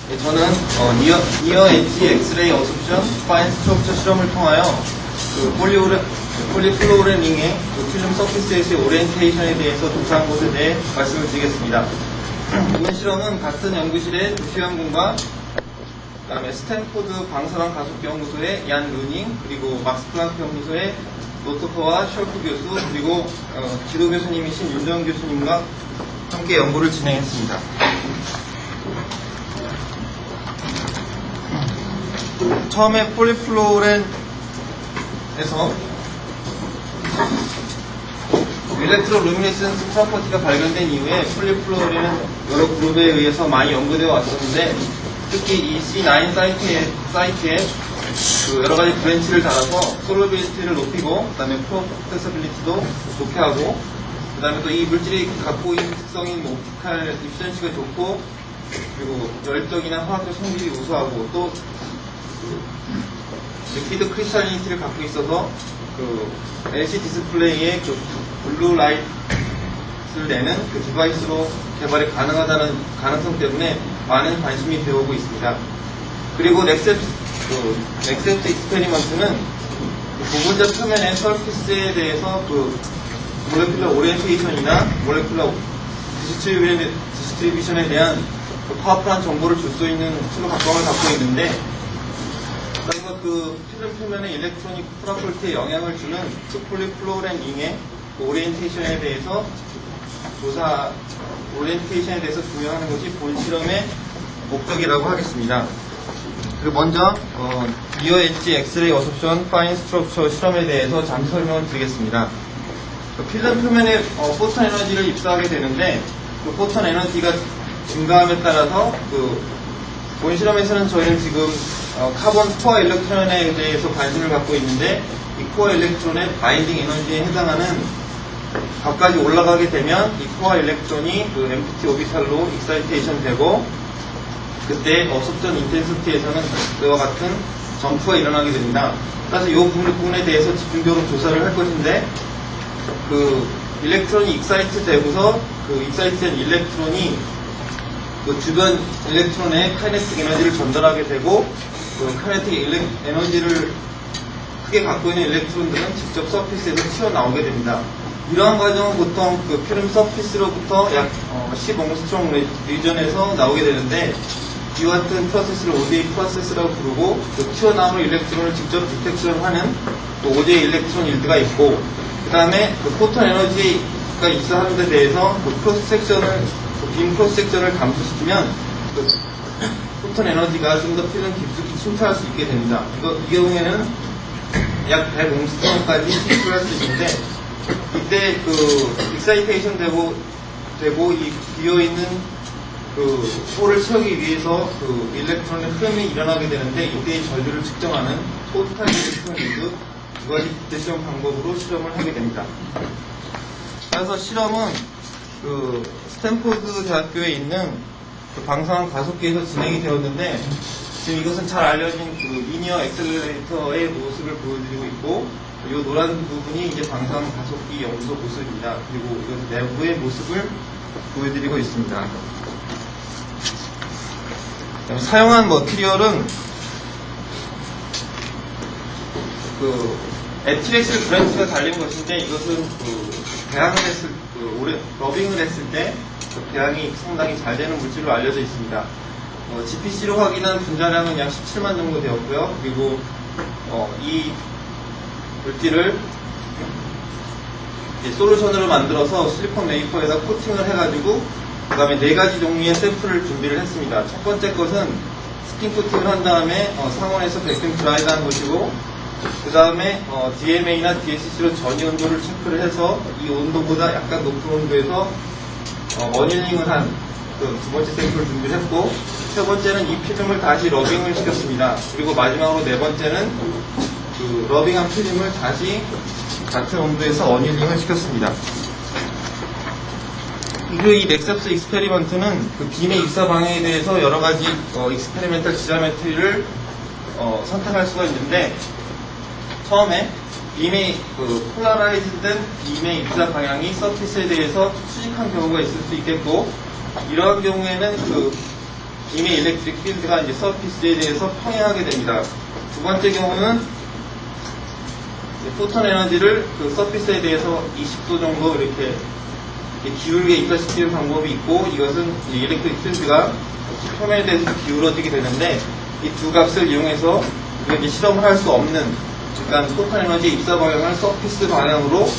네, 저는 니어 엣지 엑스레이 어섭션 파인 스트럭처 실험을 통하여 그 폴리플로레닝의 그 필름 서피스에서의 오리엔테이션에 대해서 조사한 것에 대해 말씀을 드리겠습니다. 이번 실험은 같은 연구실의 조시현 군과 그다음에 스탠포드 방사능 가속기 연구소의 얀 루닝, 그리고 막스 플랑크 연구소의 노토퍼와 셜프 교수, 그리고 지도 교수님이신 윤정 교수님과 함께 연구를 진행했습니다. 처음에 폴리플로렌에서 일렉트로루미네센스 프로퍼티가 발견된 이후에 폴리플로렌은 여러 그룹에 의해서 많이 연구되어 왔었는데, 특히 이 C9 사이트에 그 여러 가지 브랜치를 달아서 솔러빌리티를 높이고, 그 다음에 프로세서빌리티도 좋게 하고, 그 다음에 또 이 물질이 갖고 있는 특성인 옵티칼 입션시가 좋고, 그리고 열적이나 화학적 성질이 우수하고, 또 리퀴드 크리스탈리니티를 갖고 있어서 그 LCD 디스플레이에 그 블루 라이트를 내는 그 디바이스로 개발이 가능하다는 가능성 때문에 많은 관심이 되어오고 있습니다. 그리고 넥셉트 익스페리먼트는 부분자 표면의 서피스에 대해서 그 몰레큘러 오리엔테이션이나 몰레큘러 디스트리뷰션에 대한 그 파워풀한 정보를 줄 수 있는 수로 각광을 갖고 있는데, 그래서 그 필름 표면의 일렉트로닉 프로퍼티에 영향을 주는 그 폴리플로렌 그 오리엔테이션에 대해서 조명하는 것이 본 실험의 목적이라고 하겠습니다. 그리고 먼저 니어 엣지 엑스레이 어섭션 파인 스트럭처 실험에 대해서 잠시 설명을 드리겠습니다. 그 필름 표면에 포톤 에너지를 입수하게 되는데, 그 포톤 에너지가 증가함에 따라서 본 실험에서는 저희는 지금 카본 코어 일렉트론에 대해서 관심을 갖고 있는데, 이 코어 일렉트론의 바인딩 에너지에 해당하는 값까지 올라가게 되면 이 코어 일렉트론이 그 엠프티 오비탈로 익사이테이션 되고, 그때 어섭션 인텐시티에서는 그와 같은 점프가 일어나게 됩니다. 따라서 이 부분에 대해서 집중적으로 조사를 할 것인데, 그 일렉트론이 익사이트 되고서 그 익사이트된 일렉트론이 그 주변 일렉트론의 카이네틱 에너지를 전달하게 되고, 그 카이네틱 에너지를 크게 갖고 있는 일렉트론들은 직접 서피스에서 튀어나오게 됩니다. 이러한 과정은 보통 그 필름 서피스로부터 약 10옹스트롱 리전에서 나오게 되는데, 이와 같은 프로세스를 ODA 프로세스라고 부르고, 그 튀어나오는 일렉트론을 직접 디텍션하는 또 ODA 일렉트론 일드가 있고, 그 다음에 그 포톤 에너지가 있어하는 데 대해서 그 빔 크로스 섹션을 감소시키면 그 포톤 에너지가 좀 더 필름 깊숙이 침투할 수 있게 됩니다. 이 경우에는 약 100옹스트롱까지 침투할 수 있는데, 이때 그 익사이테이션 되고 이 비어있는 그 홀을 채우기 위해서 그 일렉트론의 흐름이 일어나게 되는데, 이때의 전류를 측정하는 토탈 일렉트론 리드 두 가지 디텍션 방법으로 실험을 하게 됩니다. 그래서 실험은 그 스탠포드 대학교에 있는 그 방사능 가속기에서 진행이 되었는데, 지금 이것은 잘 알려진 그 리니어 엑셀레이터의 모습을 보여드리고 있고, 이 노란 부분이 이제 방사능 가속기 연구소 모습입니다. 그리고 이것 내부의 모습을 보여드리고 있습니다. 사용한 머티리얼은 그 에틸엑실 브랜드가 달린 것인데, 이것은 그 배양을 했을 러빙을 했을 때 그 배양이 상당히 잘 되는 물질로 알려져 있습니다. GPC로 확인한 분자량은 약 17만 정도 되었고요. 그리고 이 물질을 솔루션으로 만들어서 실리콘 메이커에다 코팅을 해가지고 그 다음에 4가지 종류의 샘플을 준비를 했습니다. 첫 번째 것은 스킨 코팅을 한 다음에 상온에서 백균 드라이드 한 것이고, 그 다음에 DMA나 DSC로 전이 온도를 체크를 해서 이 온도보다 약간 높은 온도에서 어닐링을 한 그 두 번째 샘플을 준비를 했고, 세 번째는 이 필름을 다시 러빙을 시켰습니다. 그리고 마지막으로 네 번째는 그 러빙한 필름을 다시 같은 온도에서 어닐링을 시켰습니다. 그리고 이 넥셉스 익스페리먼트는 그 빔의 입사 방향에 대해서 여러 가지 익스페리멘탈 지오메트리를 선택할 수가 있는데, 처음에 빔의 그 폴라라이즈된 빔의 입사 방향이 서피스에 대해서 수직한 경우가 있을 수 있겠고, 이러한 경우에는 그 빔의 일렉트릭 필드가 이제 서피스에 대해서 평행하게 됩니다. 두 번째 경우는 포톤 에너지를 그 서피스에 대해서 20도 정도 이렇게 기울게 입사시키는 방법이 있고, 이것은 일렉트릭 필드가 표면에 대해서 기울어지게 되는데, 이 두 값을 이용해서 우리가 이제 실험을 할 수 없는, 그러니까 포톤 에너지 입사 방향을 서피스 방향으로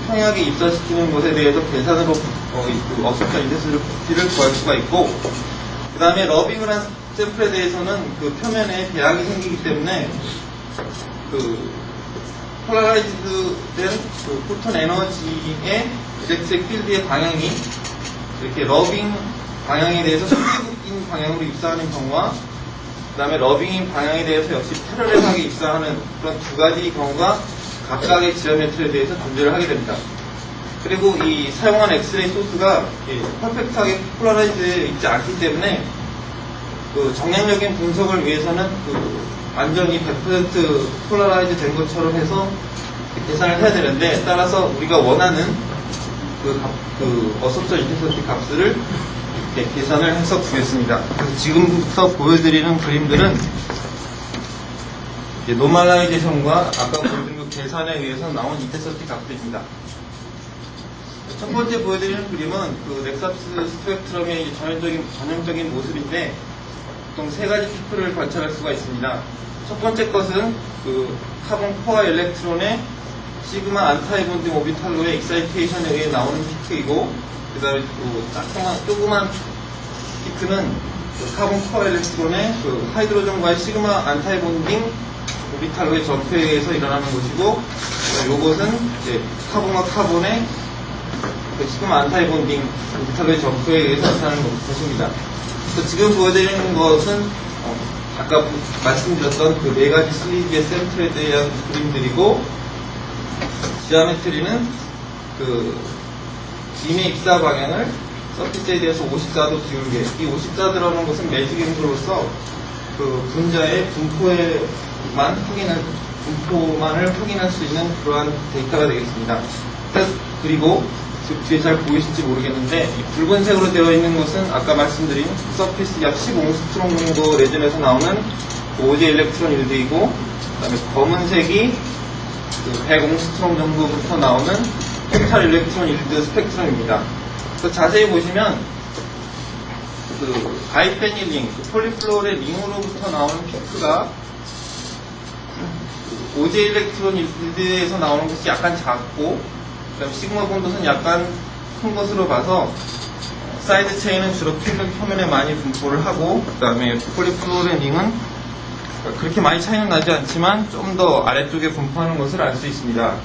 평행하게 입사시키는 것에 대해서 계산으로 그 어섭션 인쇄술의 부피를 구할 수가 있고, 그 다음에 러빙을 한 샘플에 대해서는 그 표면에 배악이 생기기 때문에 그 폴라라이즈된 그 포톤 에너지의 일렉트릭 필드의 방향이 이렇게 러빙 방향에 대해서 수직인 방향으로 입사하는 경우와, 그 다음에 러빙인 방향에 대해서 역시 패러렐하게 입사하는 그런 두 가지 경우가 각각의 지오메트리에 대해서 존재를 하게 됩니다. 그리고 이 사용한 엑스레이 소스가 퍼펙트하게 폴라라이즈되어 있지 않기 때문에 그 정량적인 분석을 위해서는 그 완전히 100% 폴라라이즈 된 것처럼 해서 계산을 해야 되는데, 따라서 우리가 원하는 그 어섭션 인텐서티 값을 이렇게 계산을 해서 구했습니다. 그래서 지금부터 보여드리는 그림들은 노멀라이제이션과 아까 보여드린 그 계산에 의해서 나온 인텐서티 값들입니다. 첫 번째 보여드리는 그림은 그 렉사스 스펙트럼의 전형적인 모습인데, 보통 세 가지 피크를 관찰할 수가 있습니다. 첫 번째 것은 그 카본 코어 일렉트론의 시그마 안타이 본딩 오비탈로의 익사이테이션에 의해 나오는 피크이고, 그 다음에 조그만 피크는 그 카본 코어 일렉트론의 그 하이드로전과의 시그마 안타이 본딩 오비탈로의 점프에 의해서 일어나는 것이고, 요것은 이제 카본과 카본의 그 시그마 안타이 본딩 오비탈로의 점프에 의해서 나타나는 것입니다. 그래서 지금 보여드리는 것은 아까 말씀드렸던 그 네 가지 시리즈의 샘플에 대한 그림들이고, 지오메트리는 그 빔의 입사 방향을 서피스에 대해서 54도 기울게, 이 54도라는 것은 매직 앵글로서 그 분자의 분포만을 확인할 수 있는 그러한 데이터가 되겠습니다. 그리고 뒤에 잘 보이실지 모르겠는데, 이 붉은색으로 되어 있는 것은 아까 말씀드린 서피스 약 15옹스트롱 정도 레전에서 나오는 오제 일렉트론 일드이고, 그 다음에 검은색이 그 100옹스트롱 정도부터 나오는 펜탈 일렉트론 일드 스펙트럼입니다. 그래서 자세히 보시면 그 바이페닐 링, 그 폴리플로어의 링으로부터 나오는 피크가 오제 일렉트론 일드에서 나오는 것이 약간 작고, 그다음 시그마 본도는 약간 큰 것으로 봐서 사이드 체인은 주로 필름 표면에 많이 분포를 하고, 그 다음에 폴리플로렌 링은 그렇게 많이 차이는 나지 않지만 좀 더 아래쪽에 분포하는 것을 알 수 있습니다.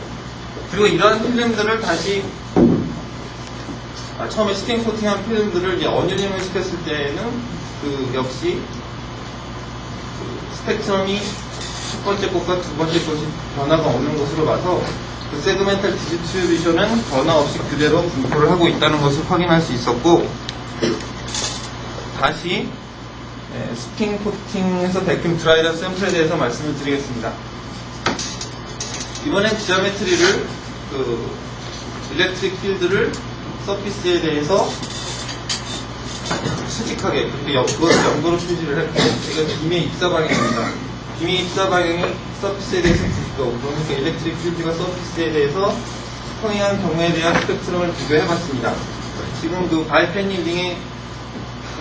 그리고 이러한 필름들을 다시 처음에 스킨 코팅한 필름들을 이제 어뉴링을 시켰을 때는 그 역시 그 스펙트럼이 첫 번째 것과 두 번째 것이 변화가 없는 것으로 봐서 그 세그멘탈 디스트리뷰션은 변화 없이 그대로 분포를 하고 있다는 것을 확인할 수 있었고, 다시 스핀 코팅에서 베큐um 드라이더 샘플에 대해서 말씀을 드리겠습니다. 이번엔 지오메트리를 그 일렉트릭 필드를 서피스에 대해서 수직하게 그것을 연도로 표시를 했고, 이건 빔의 입사 방향입니다. 빔의 입사 방향이 서피스에 대해서 90도, 그러니까 일렉트릭 필드가 서피스에 대해서 평행한 경우에 대한 스펙트럼을 비교해봤습니다. 지금 그 바이페닐 링의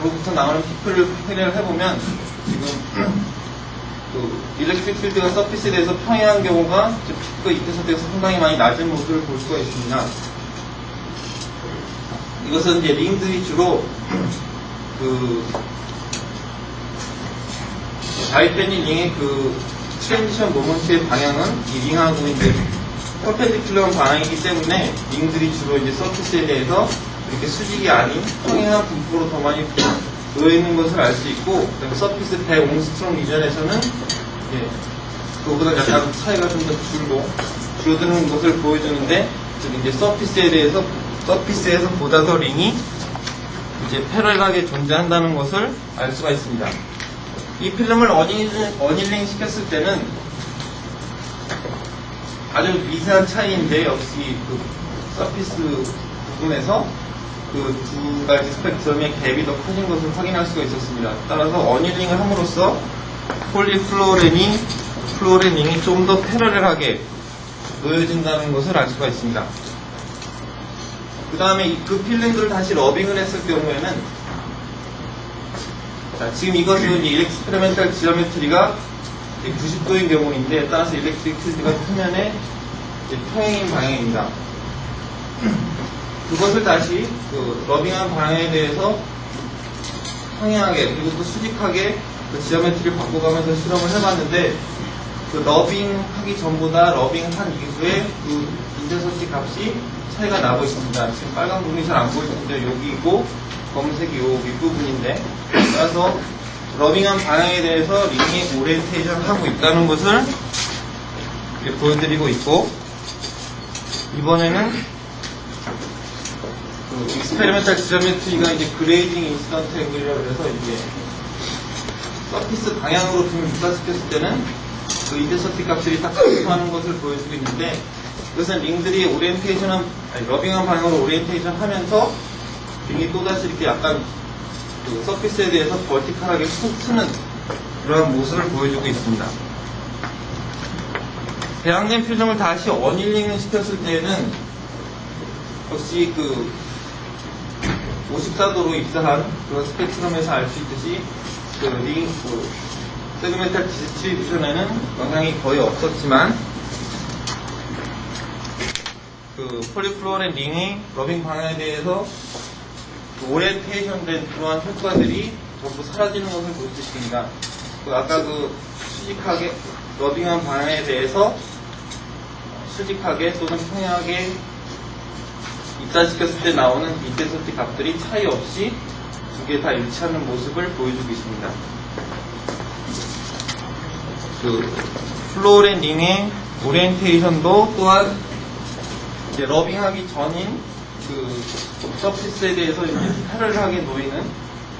로부터 나오는 피크를 확인을 해보면, 지금 그 일렉트릭 필드가 서피스에 대해서 평행한 경우가 피크 인텐서티에서 상당히 많이 낮은 모습을 볼 수가 있습니다. 이것은 이제 링들이 주로 그 바이페닐 링의 그 트랜지션 모먼트의 방향은 이 링하고 이제 퍼펜디큘러한 방향이기 때문에 링들이 주로 이제 서피스에 대해서 이렇게 수직이 아닌 평행한 분포로 더 많이 놓여있는 것을 알 수 있고, 그다음에 서피스 100옹스트롱 리전에서는 그거보다 약간 차이가 좀 더 줄어드는 것을 보여주는데, 즉 이제 서피스에서 보다 더 링이 이제 패럴하게 존재한다는 것을 알 수가 있습니다. 이 필름을 어닐링 시켰을 때는 아주 미세한 차이인데, 역시 그 서피스 부분에서 그 두 가지 스펙트럼의 갭이 더 커진 것을 확인할 수가 있었습니다. 따라서 어닐링을 함으로써 플로레닝이 좀 더 패러렐하게 놓여진다는 것을 알 수가 있습니다. 그 다음에 그 필름들을 다시 러빙을 했을 경우에는, 자, 지금 이것은 일렉스페리멘탈 지오메트리가 90도인 경우인데, 따라서 일렉트릭 필드가 표면의 평행인 방향입니다. 그것을 다시 그 러빙한 방향에 대해서 평행하게 그리고 또 수직하게 그 지오메트리를 바꿔가면서 실험을 해봤는데, 그 러빙하기 전보다 러빙한 이후에 그 인터셉트 값이 차이가 나고 있습니다. 지금 빨간 부분이 잘 안 보이는데 여기 있고 검은색이 요 윗부분인데, 따라서 러빙한 방향에 대해서 링이 오리엔테이션을 하고 있다는 것을 이렇게 보여드리고 있고, 이번에는 그 익스페리멘탈 지오메트리가 이제 그레이딩 인스턴트 앵글이라고 해서 이제 서피스 방향으로 빔을 입사시켰을 때는 그 인터셉트 값들이 딱 적용하는 것을 보여주고 있는데, 이것은 링들이 러빙한 방향으로 오리엔테이션 하면서 링이 또다시 이렇게 약간 그 서피스에 대해서 버티컬하게 솟는 그런 모습을 보여주고 있습니다. 배양된 표정을 다시 어닐링을 시켰을 때에는 역시 그 54도로 입사한 그런 스펙트럼에서 알 수 있듯이 그 세그멘탈 디스트리뷰션에는 영향이 거의 없었지만, 그 폴리플로렌 링이 러빙 방향에 대해서 그 오리엔테이션 된 그러한 효과들이 전부 사라지는 것을 볼 수 있습니다. 그 아까 그 수직하게 러빙한 방향에 대해서 수직하게 또는 평행하게 입사시켰을 때 나오는 인텐시티 값들이 차이 없이 두 개 다 일치하는 모습을 보여주고 있습니다. 그 플로렌 링의 오리엔테이션도 또한 이제 러빙하기 전인 그 서피스에 대해서 이제 패러렐하게 놓이는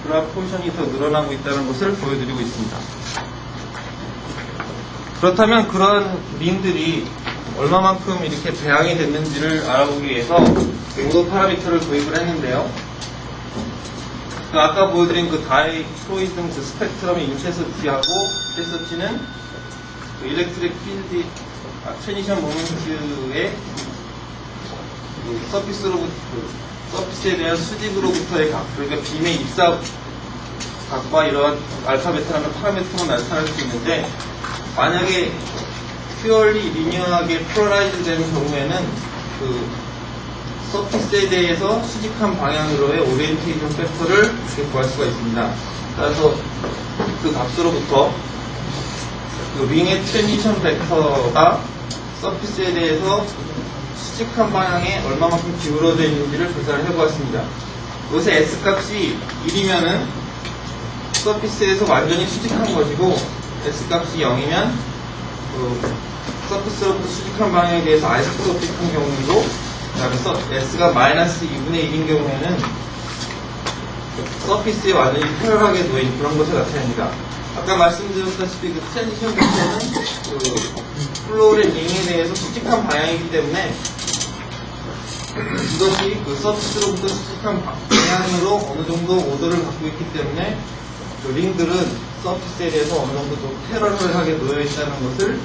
그러한 포지션이 더 늘어나고 있다는 것을 보여드리고 있습니다. 그렇다면 그러한 링들이 얼마만큼 이렇게 배양이 됐는지를 알아보기 위해서 오도 파라미터를 도입을 했는데요. 그 아까 보여드린 그 다이크로이즘 그 스펙트럼의 인테서티하고 인테서티는 그 일렉트릭 필드 트랜지션 모멘트의 그 서피스에 대한 수직으로부터의 각, 그러니까 빔의 입사 각과 이러한 알파 베타라는 파라미터만 나타날 수 있는데, 만약에 퓨얼리 리니어하게 폴라라이즈 되는 경우에는 그 서피스에 대해서 수직한 방향으로의 오리엔테이션 팩터를 이렇게 구할 수가 있습니다. 따라서 그 값으로부터 그 링의 트랜지션 벡터가 서피스에 대해서 수직한 방향에 얼마만큼 기울어져 있는지를 조사를 해보았습니다. 여기서 S값이 1이면은 서피스에서 완전히 수직한 것이고, S값이 0이면 그 서피스로부터 수직한 방향에 대해서 아이소트로픽한 경우도, 그다음에 S가 마이너스 2분의 1인 경우에는 서피스에 완전히 패러렐하게 놓인 그런 것을 나타냅니다. 아까 말씀드렸다시피 그 트랜지션 벡터는 그 플로렌 링에 대해서 수직한 방향이기 때문에, 이것이 그 서피스로부터 수직한 방향으로 어느 정도 오도를 갖고 있기 때문에 그 링들은 서피스에 대해서 어느 정도 좀 패러렐하게 놓여 있다는 것을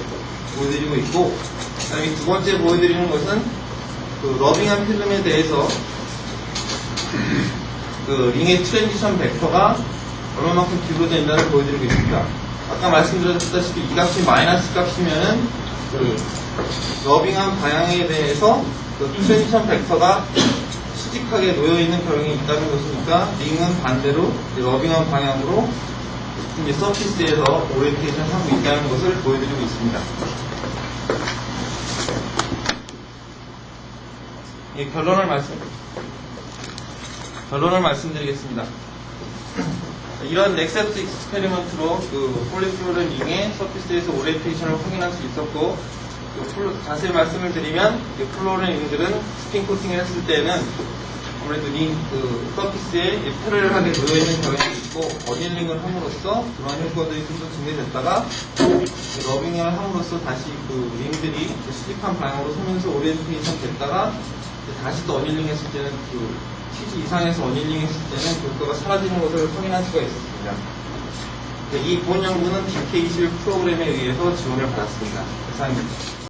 보여드리고 있고, 그다음에 두 번째 보여드리는 것은 그 러빙한 필름에 대해서 그 링의 트랜지션 벡터가 얼마만큼 기울어져 있나를 보여드리고 있습니다. 아까 말씀드렸다시피 이 값이 마이너스 값이면은 그 러빙한 방향에 대해서 그 트랜지션 벡터가 수직하게 놓여있는 경향이 있다는 것이니까, 링은 반대로 러빙한 방향으로 이제 서피스에서 오리엔테이션 하고 있다는 것을 보여드리고 있습니다. 예, 결론을 말씀드리겠습니다. 이런 넥셉트 익스페리먼트로 그 폴리플로렌 링의 서피스에서 오리엔테이션을 확인할 수 있었고, 자세히 말씀을 드리면 플로렌 링들은 스핀 코팅을 했을 때는 아무래도 그 서피스에 패러렐하게 놓여있는 경향이 있고, 어닐링을 함으로써 그러한 효과들이 좀 더 증대됐다가 러빙을 함으로써 다시 그 링들이 수직한 방향으로 서면서 오리엔테이션 됐다가 다시 또 어닐링 했을 때는 그 Tz 이상에서 어닐링 했을 때는 교과가 사라지는 것을 확인할 수가 있었습니다. 이 본 연구는 DK21 프로그램에 의해서 지원을 받았습니다. 이상입니다.